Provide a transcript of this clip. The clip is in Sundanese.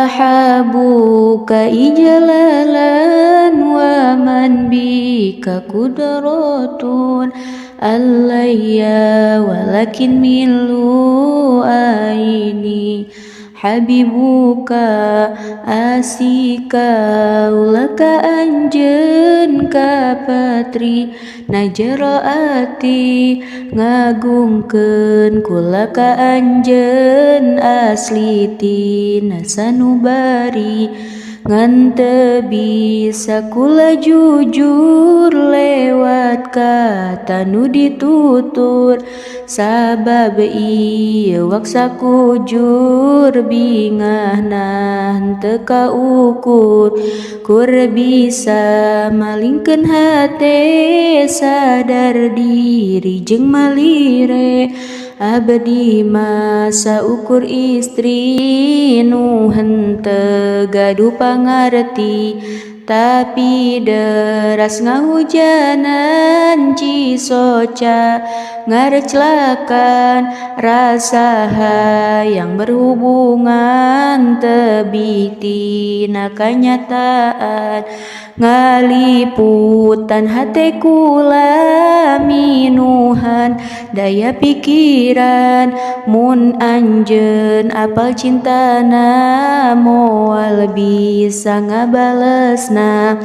ahabuka ijalalan wa man bika kudratun alayya walakin milu aini habibuka asika ulaka anjeun ka patri najaraati ngagungkeun kulaka anjeun asliti nasanubari ngan teu bisa kula jujur lewat kata nu ditutur sabab ieu waksa kujur bingahna henteu kaukur kur bisa malingkeun hate sadar diri jeung malire abdi masa ukur istri nu henteu gaduh pangarti tapi deras ngahujanan cisoca ngareclakan rasa hayang berhubungan tebiti na kanyataan ngaliputan hate kula minuhan daya pikiran mun anjeun apal cintana moal bisa ngabalesna